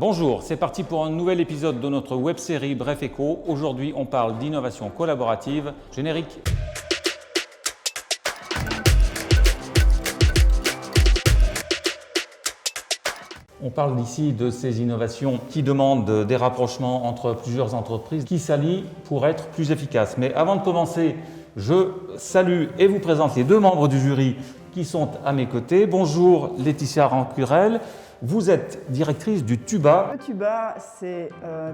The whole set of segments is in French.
Bonjour, c'est parti pour un nouvel épisode de notre web-série Bref Éco. Aujourd'hui, on parle d'innovation collaborative. Générique. On parle ici de ces innovations qui demandent des rapprochements entre plusieurs entreprises qui s'allient pour être plus efficaces. Mais avant de commencer, je salue et vous présente les deux membres du jury qui sont à mes côtés. Bonjour Laetitia Rancurel. Vous êtes directrice du TUBA. Le TUBA, c'est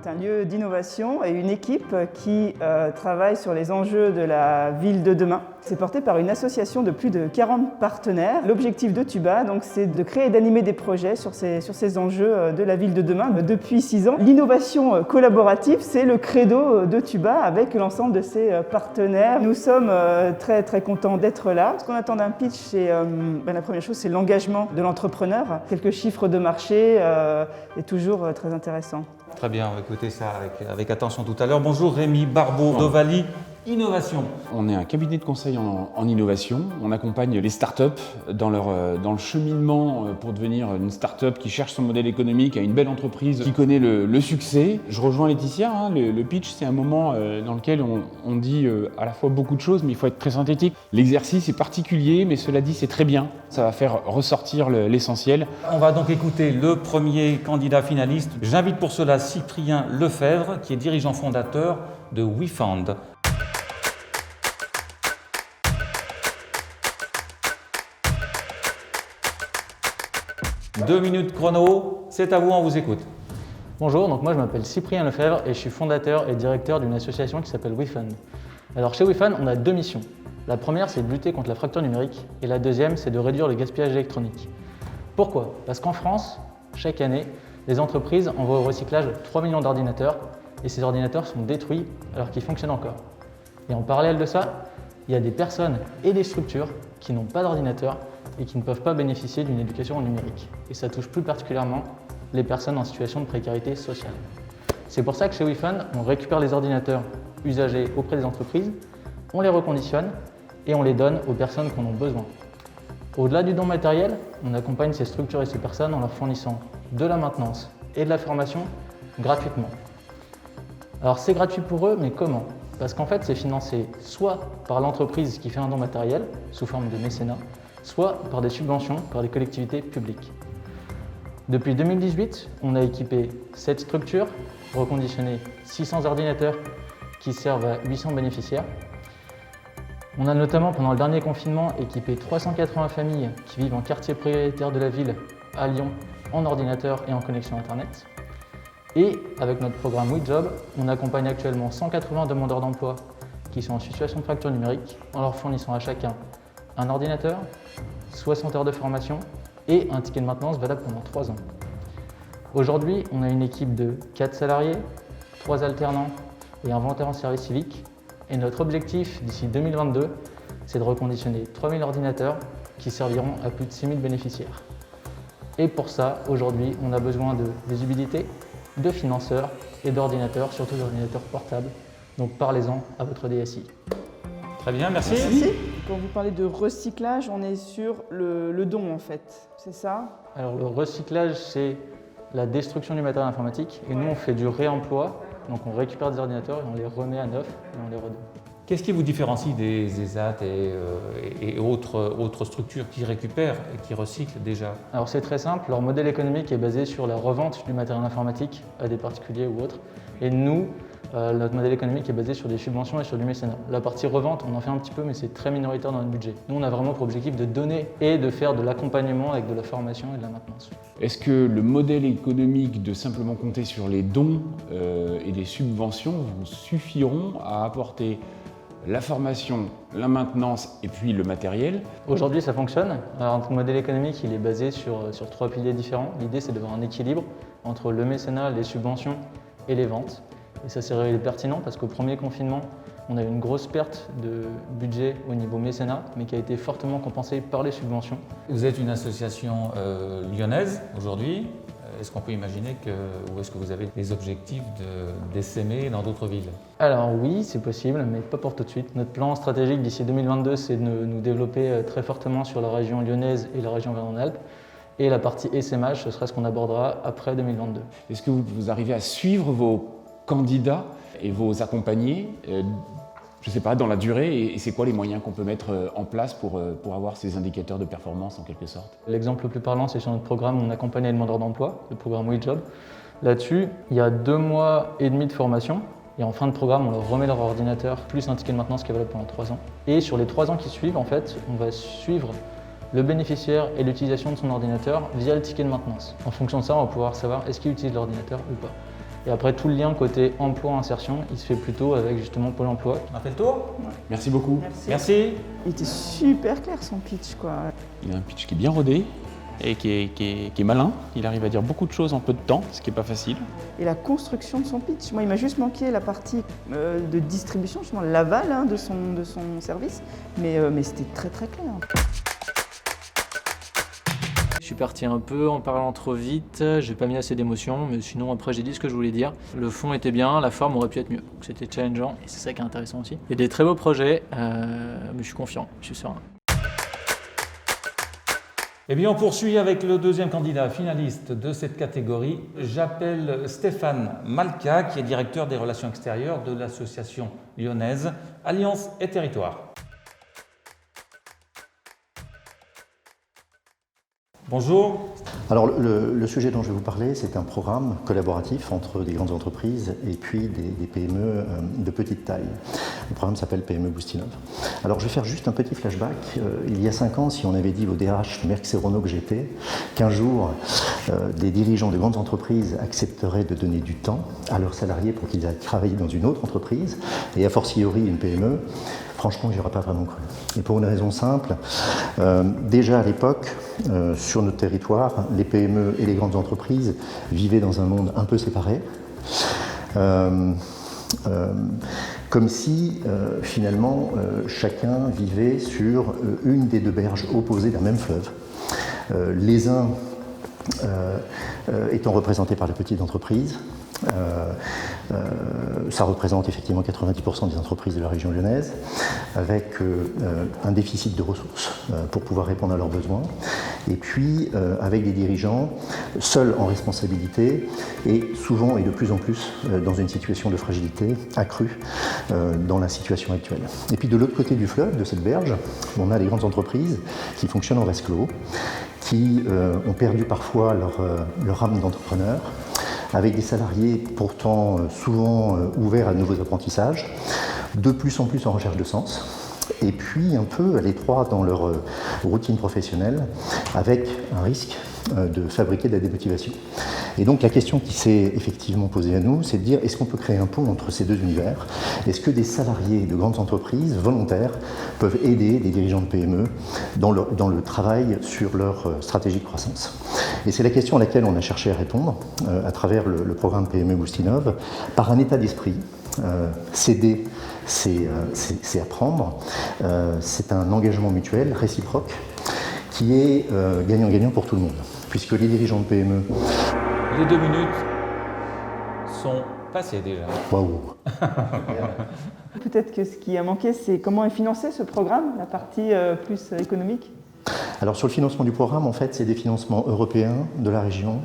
un lieu d'innovation et une équipe qui travaille sur les enjeux de la ville de demain. C'est porté par une association de plus de 40 partenaires. L'objectif de TUBA, c'est de créer et d'animer des projets sur ces enjeux de la ville de demain. Depuis 6 ans, l'innovation collaborative, c'est le credo de TUBA avec l'ensemble de ses partenaires. Nous sommes très très contents d'être là. Ce qu'on attend d'un pitch, c'est la première chose, c'est l'engagement de l'entrepreneur. Quelques chiffres de marché est toujours très intéressant. Très bien, on va écouter ça avec attention tout à l'heure. Bonjour Rémi Barbeau d'Ovalie Innovation. On est un cabinet de conseil en innovation. On accompagne les startups dans le cheminement pour devenir une startup qui cherche son modèle économique à une belle entreprise qui connaît le succès. Je rejoins Laetitia, le pitch c'est un moment dans lequel on dit à la fois beaucoup de choses mais il faut être très synthétique. L'exercice est particulier mais cela dit c'est très bien. Ça va faire ressortir l'essentiel. On va donc écouter le premier candidat finaliste. J'invite pour cela Cyprien Lefebvre qui est dirigeant fondateur de WeFound. 2 minutes chrono, c'est à vous, on vous écoute. Bonjour, moi je m'appelle Cyprien Lefebvre et je suis fondateur et directeur d'une association qui s'appelle WeFound. Alors chez WeFound, on a 2 missions. La première, c'est de lutter contre la fracture numérique et la deuxième, c'est de réduire le gaspillage électronique. Pourquoi? Parce qu'en France, chaque année, les entreprises envoient au recyclage 3 millions d'ordinateurs et ces ordinateurs sont détruits alors qu'ils fonctionnent encore. Et en parallèle de ça, il y a des personnes et des structures qui n'ont pas d'ordinateur et qui ne peuvent pas bénéficier d'une éducation au numérique. Et ça touche plus particulièrement les personnes en situation de précarité sociale. C'est pour ça que chez WeFound, on récupère les ordinateurs usagés auprès des entreprises, on les reconditionne et on les donne aux personnes qui en ont besoin. Au-delà du don matériel, on accompagne ces structures et ces personnes en leur fournissant de la maintenance et de la formation gratuitement. Alors c'est gratuit pour eux, mais comment? Parce qu'en fait, c'est financé soit par l'entreprise qui fait un don matériel, sous forme de mécénat, soit par des subventions par des collectivités publiques. Depuis 2018, on a équipé 7 structures, reconditionné 600 ordinateurs qui servent à 800 bénéficiaires. On a notamment, pendant le dernier confinement, équipé 380 familles qui vivent en quartier prioritaire de la ville, à Lyon, en ordinateur et en connexion Internet. Et avec notre programme WeJob, on accompagne actuellement 180 demandeurs d'emploi qui sont en situation de fracture numérique en leur fournissant à chacun un ordinateur, 60 heures de formation et un ticket de maintenance valable pendant 3 ans. Aujourd'hui, on a une équipe de 4 salariés, 3 alternants et un volontaire en service civique. Et notre objectif d'ici 2022, c'est de reconditionner 3000 ordinateurs qui serviront à plus de 6000 bénéficiaires. Et pour ça, aujourd'hui, on a besoin de visibilité, de financeurs et d'ordinateurs, surtout d'ordinateurs portables. Donc parlez-en à votre DSI. Très bien, merci. Merci. Quand vous parlez de recyclage, on est sur le don en fait, c'est ça? Alors le recyclage, c'est la destruction du matériel informatique et nous on fait du réemploi, donc on récupère des ordinateurs et on les remet à neuf et on les redonne. Qu'est-ce qui vous différencie des ESAT et autres structures qui récupèrent et qui recyclent déjà? Alors c'est très simple, leur modèle économique est basé sur la revente du matériel informatique à des particuliers ou autres. Et nous, notre modèle économique est basé sur des subventions et sur du mécénat. La partie revente, on en fait un petit peu, mais c'est très minoritaire dans notre budget. Nous, on a vraiment pour objectif de donner et de faire de l'accompagnement avec de la formation et de la maintenance. Est-ce que le modèle économique de simplement compter sur les dons et les subventions vous suffiront à apporter la formation, la maintenance et puis le matériel? Aujourd'hui, ça fonctionne. Alors, notre modèle économique, il est basé sur 3 piliers différents. L'idée, c'est d'avoir un équilibre entre le mécénat, les subventions et les ventes. Et ça s'est révélé pertinent parce qu'au premier confinement, on a eu une grosse perte de budget au niveau mécénat, mais qui a été fortement compensée par les subventions. Vous êtes une association lyonnaise aujourd'hui. Est-ce qu'on peut imaginer ou est-ce que vous avez des objectifs d'essaimer dans d'autres villes? Alors oui, c'est possible, mais pas pour tout de suite. Notre plan stratégique d'ici 2022, c'est de nous développer très fortement sur la région lyonnaise et la région Vernon-Alpes. Et la partie essaimage, ce sera ce qu'on abordera après 2022. Est-ce que vous arrivez à suivre vos candidats et vos accompagnés, je ne sais pas, dans la durée, et c'est quoi les moyens qu'on peut mettre en place pour avoir ces indicateurs de performance en quelque sorte? L'exemple le plus parlant, c'est sur notre programme où on accompagne les demandeurs d'emploi, le programme WeJob. Là-dessus, il y a 2 mois et demi de formation. Et en fin de programme, on leur remet leur ordinateur, plus un ticket de maintenance qui est valable pendant 3 ans. Et sur les 3 ans qui suivent, en fait, on va suivre le bénéficiaire et l'utilisation de son ordinateur via le ticket de maintenance. En fonction de ça, on va pouvoir savoir est-ce qu'il utilise l'ordinateur ou pas. Et après, tout le lien côté emploi-insertion, il se fait plutôt avec justement Pôle emploi. On a fait le tour? Merci beaucoup. Merci. Il était super clair son pitch, quoi. Il a un pitch qui est bien rodé et qui est malin. Il arrive à dire beaucoup de choses en peu de temps, ce qui n'est pas facile. Et la construction de son pitch. Moi, il m'a juste manqué la partie de distribution, justement l'aval de son service, mais c'était très très clair. Je suis parti un peu en parlant trop vite, j'ai pas mis assez d'émotion, mais sinon après j'ai dit ce que je voulais dire. Le fond était bien, la forme aurait pu être mieux. Donc c'était challengeant et c'est ça qui est intéressant aussi. Il y a des très beaux projets, mais je suis confiant, je suis serein. Eh bien, on poursuit avec le deuxième candidat finaliste de cette catégorie. J'appelle Stéphane Malka, qui est directeur des relations extérieures de l'association lyonnaise Alliance et Territoire. Bonjour. Alors le sujet dont je vais vous parler, c'est un programme collaboratif entre des grandes entreprises et puis des PME de petite taille. Le programme s'appelle PME Boostinov. Alors je vais faire juste un petit flashback. Il y a 5 ans, si on avait dit au DRH Merck Serono que j'étais, qu'un jour des dirigeants de grandes entreprises accepteraient de donner du temps à leurs salariés pour qu'ils aillent travailler dans une autre entreprise, et a fortiori une PME, franchement, j'y aurais pas vraiment cru. Et pour une raison simple, déjà à l'époque, sur notre territoire, les PME et les grandes entreprises vivaient dans un monde un peu séparé, comme si finalement chacun vivait sur une des 2 berges opposées d'un même fleuve. Les uns étant représentés par les petites entreprises. Ça représente effectivement 90% des entreprises de la région lyonnaise, avec un déficit de ressources pour pouvoir répondre à leurs besoins, et puis avec des dirigeants seuls en responsabilité et souvent et de plus en plus dans une situation de fragilité accrue dans la situation actuelle. Et puis de l'autre côté du fleuve, de cette berge, on a les grandes entreprises qui fonctionnent en vase clos, qui ont perdu parfois leur âme d'entrepreneur, avec des salariés pourtant souvent ouverts à de nouveaux apprentissages, de plus en plus en recherche de sens, et puis un peu à l'étroit dans leur routine professionnelle, avec un risque de fabriquer de la démotivation. Et donc la question qui s'est effectivement posée à nous, c'est de dire est-ce qu'on peut créer un pont entre ces 2 univers? Est-ce que des salariés de grandes entreprises volontaires peuvent aider des dirigeants de PME dans le travail sur leur stratégie de croissance? Et c'est la question à laquelle on a cherché à répondre à travers le programme PME Boostinov par un état d'esprit. Céder, c'est apprendre, c'est un engagement mutuel, réciproque, qui est gagnant-gagnant pour tout le monde, puisque les dirigeants de PME... Les 2 minutes sont passées déjà. Waouh. Peut-être que ce qui a manqué, c'est comment est financé ce programme, la partie plus économique. Alors sur le financement du programme, en fait, c'est des financements européens de la région,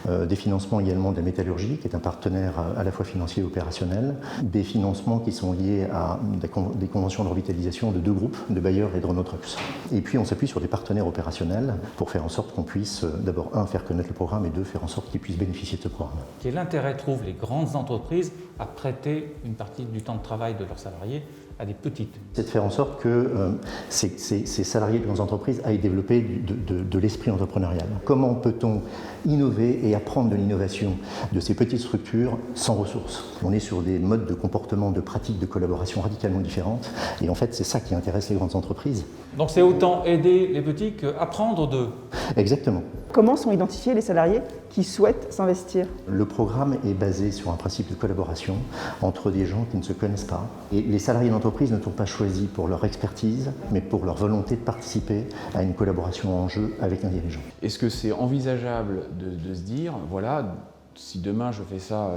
des financements également de la métallurgie, qui est un partenaire à la fois financier et opérationnel, des financements qui sont liés à des conventions de revitalisation de 2 groupes, de Bayer et de Renault Trucks. Et puis on s'appuie sur des partenaires opérationnels pour faire en sorte qu'on puisse d'abord, 1, faire connaître le programme, et 2, faire en sorte qu'ils puissent bénéficier de ce programme. Quel intérêt trouvent les grandes entreprises à prêter une partie du temps de travail de leurs salariés à des petites? C'est de faire en sorte que ces salariés de grandes entreprises aillent développer de l'esprit entrepreneurial. Comment peut-on innover et apprendre de l'innovation de ces petites structures sans ressources? On est sur des modes de comportement, de pratiques, de collaboration radicalement différentes, et en fait c'est ça qui intéresse les grandes entreprises. Donc c'est autant aider les petits qu'apprendre d'eux. Exactement. Comment sont identifiés les salariés qui souhaitent s'investir? Le programme est basé sur un principe de collaboration entre des gens qui ne se connaissent pas. Et les salariés d'entreprise ne sont pas choisis pour leur expertise, mais pour leur volonté de participer à une collaboration en jeu avec un dirigeant. Est-ce que c'est envisageable de se dire, voilà, si demain je fais ça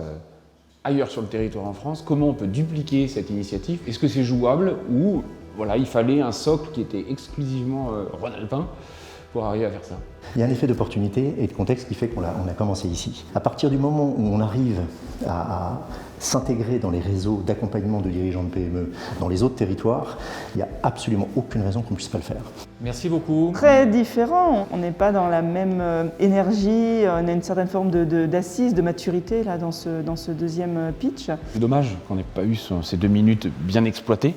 ailleurs sur le territoire en France, comment on peut dupliquer cette initiative? Est-ce que c'est jouable ou voilà, il fallait un socle qui était exclusivement rhône-alpin pour arriver à faire ça? Il y a un effet d'opportunité et de contexte qui fait qu'on a commencé ici. À partir du moment où on arrive à s'intégrer dans les réseaux d'accompagnement de dirigeants de PME dans les autres territoires, il n'y a absolument aucune raison qu'on ne puisse pas le faire. Merci beaucoup. Très différent, on n'est pas dans la même énergie, on a une certaine forme d'assise, de maturité là, dans ce deuxième pitch. C'est dommage qu'on n'ait pas eu ces 2 minutes bien exploitées.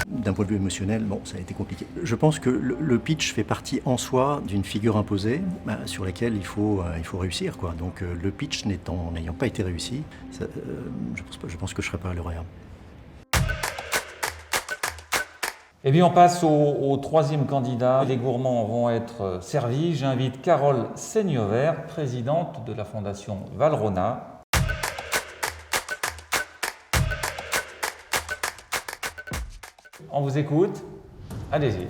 D'un point de vue émotionnel, bon, ça a été compliqué. Je pense que le pitch fait partie en soi d'une figure imposée sur laquelle il faut réussir, quoi. Donc le pitch n'ayant pas été réussi, je pense que je ne serai pas lauréat. Eh bien, on passe au troisième candidat. Les gourmands vont être servis. J'invite Carole Seignevert, présidente de la Fondation Valrhona. On vous écoute. Allez-y.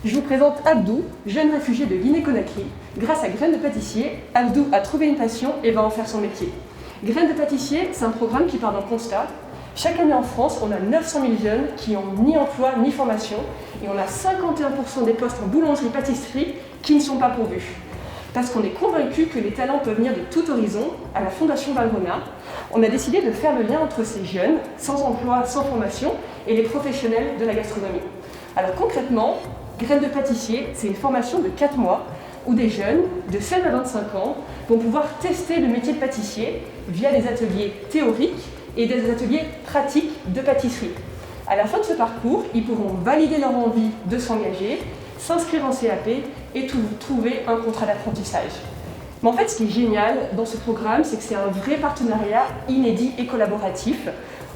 Je vous présente Abdou, jeune réfugié de Guinée-Conakry. Grâce à Graines de pâtissier, Abdou a trouvé une passion et va en faire son métier. Graines de pâtissier, c'est un programme qui part d'un constat. Chaque année en France, on a 900 000 jeunes qui n'ont ni emploi ni formation et on a 51% des postes en boulangerie-pâtisserie qui ne sont pas pourvus. Parce qu'on est convaincu que les talents peuvent venir de tout horizon, à la Fondation Valrhona, on a décidé de faire le lien entre ces jeunes, sans emploi, sans formation, et les professionnels de la gastronomie. Alors concrètement, Graines de pâtissier, c'est une formation de 4 mois où des jeunes de 16 à 25 ans vont pouvoir tester le métier de pâtissier via des ateliers théoriques et des ateliers pratiques de pâtisserie. À la fin de ce parcours, ils pourront valider leur envie de s'engager, s'inscrire en CAP et trouver un contrat d'apprentissage. Mais en fait, ce qui est génial dans ce programme, c'est que c'est un vrai partenariat inédit et collaboratif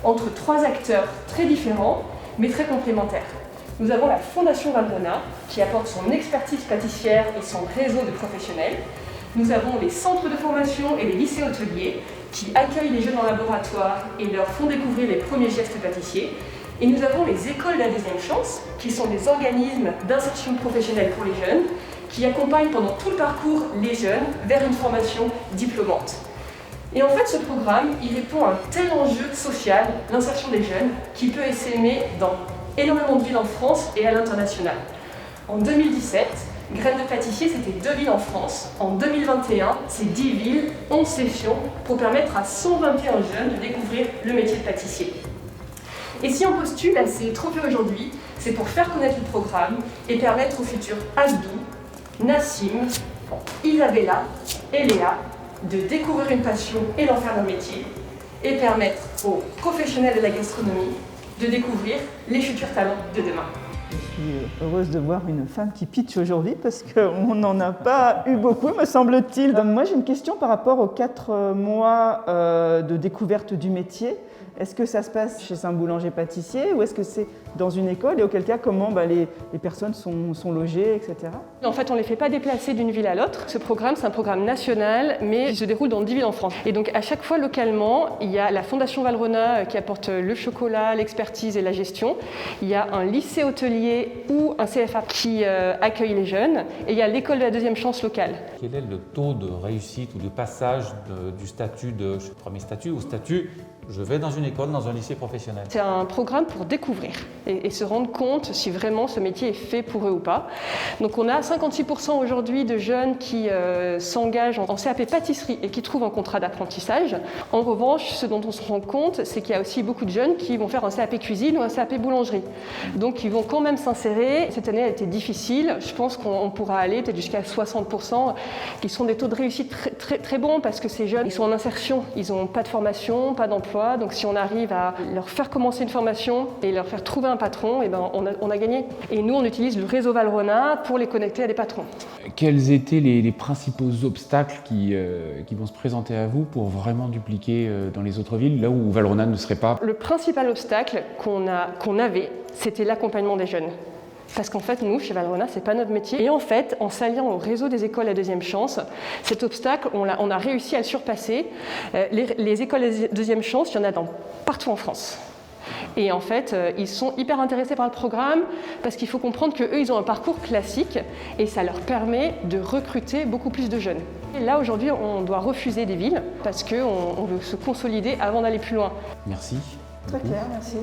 entre 3 acteurs très différents, mais très complémentaires. Nous avons la Fondation Valrhona, qui apporte son expertise pâtissière et son réseau de professionnels. Nous avons les centres de formation et les lycées hôteliers, qui accueillent les jeunes en laboratoire et leur font découvrir les premiers gestes pâtissiers. Et nous avons les écoles de la deuxième chance, qui sont des organismes d'insertion professionnelle pour les jeunes, qui accompagnent pendant tout le parcours les jeunes vers une formation diplômante. Et en fait, ce programme, il répond à un tel enjeu social, l'insertion des jeunes, qui peut s'aimer dans énormément de villes en France et à l'international. En 2017, Graines de pâtissier, c'était 2 villes en France. En 2021, c'est 10 villes, 11 sessions, pour permettre à 121 jeunes de découvrir le métier de pâtissier. Et si on postule à ces trophées aujourd'hui, c'est pour faire connaître le programme et permettre aux futurs Abdou, Nassim, Isabella et Léa de découvrir une passion et d'en faire leur métier, et permettre aux professionnels de la gastronomie de découvrir les futurs talents de demain. Je suis heureuse de voir une femme qui pitch aujourd'hui parce qu'on n'en a pas eu beaucoup, me semble-t-il. Donc moi, j'ai une question par rapport aux 4 mois de découverte du métier. Est-ce que ça se passe chez un boulanger-pâtissier ou est-ce que c'est dans une école et auquel cas comment les personnes sont logées, etc. En fait, on ne les fait pas déplacer d'une ville à l'autre. Ce programme, c'est un programme national, mais il se déroule dans 10 villes en France. Et donc, à chaque fois, localement, il y a la Fondation Valrhona qui apporte le chocolat, l'expertise et la gestion. Il y a un lycée hôtelier ou un CFA qui accueille les jeunes. Et il y a l'école de la deuxième chance locale. Quel est le taux de réussite ou de passage du statut de premier statut au statut je vais dans une école, dans un lycée professionnel? C'est un programme pour découvrir et se rendre compte si vraiment ce métier est fait pour eux ou pas. Donc on a 56% aujourd'hui de jeunes qui s'engagent en CAP pâtisserie et qui trouvent un contrat d'apprentissage. En revanche, ce dont on se rend compte, c'est qu'il y a aussi beaucoup de jeunes qui vont faire un CAP cuisine ou un CAP boulangerie. Donc ils vont quand même s'insérer. Cette année a été difficile. Je pense qu'on pourra aller peut-être jusqu'à 60%, qui sont des taux de réussite très bons parce que ces jeunes, ils sont en insertion. Ils n'ont pas de formation, pas d'emploi. Donc si on arrive à leur faire commencer une formation et leur faire trouver un patron, eh ben, on a gagné. Et nous, on utilise le réseau Valrhona pour les connecter à des patrons. Quels étaient les principaux obstacles qui vont se présenter à vous pour vraiment dupliquer dans les autres villes, là où Valrhona ne serait pas? Le principal obstacle qu'on avait, c'était l'accompagnement des jeunes. Parce qu'en fait, nous, chez Valrhona, ce n'est pas notre métier. Et en fait, en s'alliant au réseau des écoles à deuxième chance, cet obstacle, on a réussi à le surpasser. Les écoles à deuxième chance, il y en a partout en France. Et en fait, ils sont hyper intéressés par le programme parce qu'il faut comprendre qu'eux, ils ont un parcours classique et ça leur permet de recruter beaucoup plus de jeunes. Et là, aujourd'hui, on doit refuser des villes parce qu'on veut se consolider avant d'aller plus loin. Merci. Très clair, merci.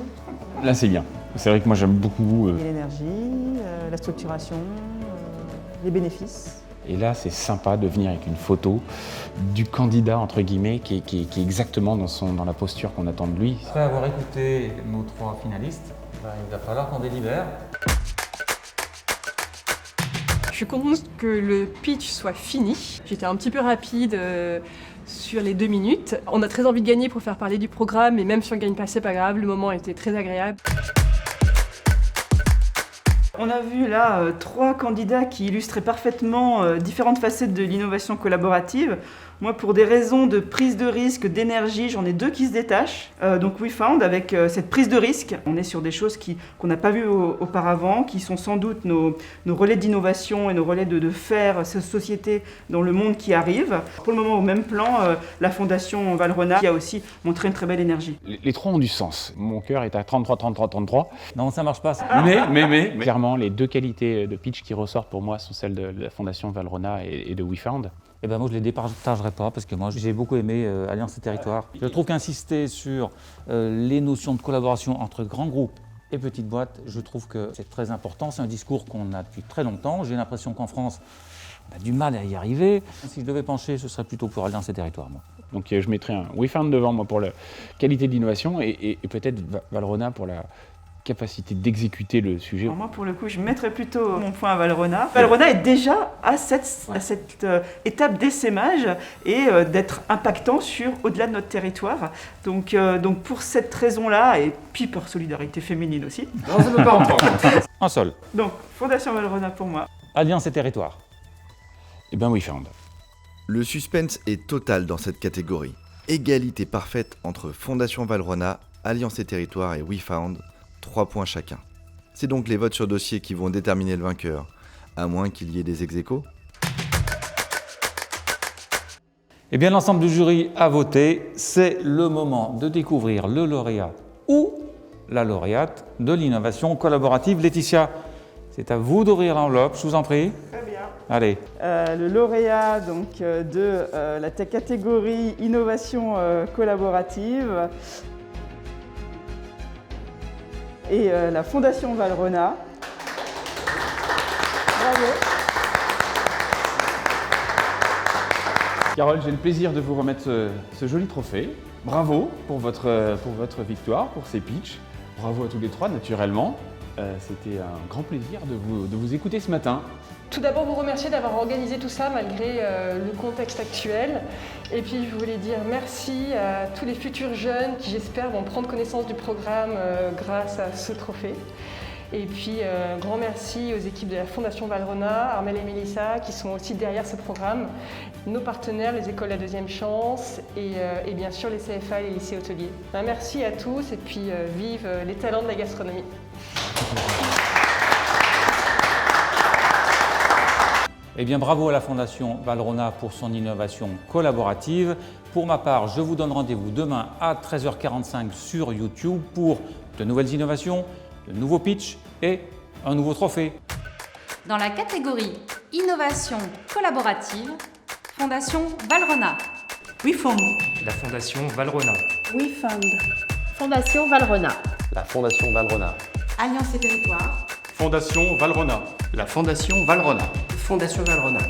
Là, c'est bien. C'est vrai que moi, j'aime beaucoup. Et l'énergie, la structuration, les bénéfices. Et là, c'est sympa de venir avec une photo du candidat, entre guillemets, qui est exactement dans la posture qu'on attend de lui. Après avoir écouté nos 3 finalistes, il va falloir qu'on délibère. Je suis contente que le pitch soit fini. J'étais un petit peu rapide sur les 2 minutes. On a très envie de gagner pour faire parler du programme, et même si on ne gagne pas, c'est pas grave, le moment était très agréable. On a vu là 3 candidats qui illustraient parfaitement différentes facettes de l'innovation collaborative. Moi, pour des raisons de prise de risque, d'énergie, j'en ai 2 qui se détachent. Donc WeFound, avec cette prise de risque, on est sur des choses qu'on n'a pas vues auparavant, qui sont sans doute nos relais d'innovation et nos relais de faire cette société dans le monde qui arrive. Pour le moment, au même plan, la Fondation Valrhona qui a aussi montré une très belle énergie. Les 3 ont du sens. Mon cœur est à 33, 33, 33. Non, ça marche pas. Mais clairement, les 2 qualités de pitch qui ressortent pour moi sont celles de la Fondation Valrhona et de WeFound. Eh ben moi, je ne les départagerai pas parce que moi, j'ai beaucoup aimé Alliance et Territoires. Je trouve qu'insister sur les notions de collaboration entre grands groupes et petites boîtes, je trouve que c'est très important. C'est un discours qu'on a depuis très longtemps. J'ai l'impression qu'en France, on a du mal à y arriver. Si je devais pencher, ce serait plutôt pour Alliance et Territoires, moi. Donc je mettrais un WeFound devant moi pour la qualité de l'innovation et peut-être Valrhona pour la capacité d'exécuter le sujet. Alors moi, pour le coup, je mettrais plutôt mon point à Valrhona. Valrhona est déjà à cette étape d'essaimage et d'être impactant au-delà de notre territoire. Donc pour cette raison-là, et puis par solidarité féminine aussi. Non, ça ne peut pas entendre. Un seul. Donc, Fondation Valrhona pour moi. Alliance et Territoires. Eh bien, WeFound. Le suspense est total dans cette catégorie. Égalité parfaite entre Fondation Valrhona, Alliance et Territoires et WeFound. 3 points chacun. C'est donc les votes sur dossier qui vont déterminer le vainqueur, à moins qu'il y ait des ex-aequo. Eh bien, l'ensemble du jury a voté. C'est le moment de découvrir le lauréat ou la lauréate de l'innovation collaborative. Laetitia, c'est à vous d'ouvrir l'enveloppe, je vous en prie. Très bien. Allez. Le lauréat donc, de la catégorie innovation collaborative et la Fondation Valrhona. Bravo. Carole, j'ai le plaisir de vous remettre ce joli trophée. Bravo pour votre victoire, pour ces pitchs. Bravo à tous les 3, naturellement. C'était un grand plaisir de vous écouter ce matin. Tout d'abord, vous remercier d'avoir organisé tout ça malgré le contexte actuel. Et puis, je voulais dire merci à tous les futurs jeunes qui, j'espère, vont prendre connaissance du programme grâce à ce trophée. Et puis, grand merci aux équipes de la Fondation Valrhona, Armelle et Mélissa, qui sont aussi derrière ce programme, nos partenaires, les écoles La Deuxième Chance et bien sûr les CFA et les lycées hôteliers. Merci à tous et puis vive les talents de la gastronomie. Eh bien, bravo à la Fondation Valrhona pour son innovation collaborative. Pour ma part, je vous donne rendez-vous demain à 13h45 sur YouTube pour de nouvelles innovations, de nouveaux pitchs et un nouveau trophée. Dans la catégorie Innovation collaborative, Fondation Valrhona. WeFound. La Fondation Valrhona. WeFound. Fondation Valrhona. La Fondation Valrhona. Alliance et Territoires. Fondation Valrhona. La Fondation Valrhona. Fondation Valrhona.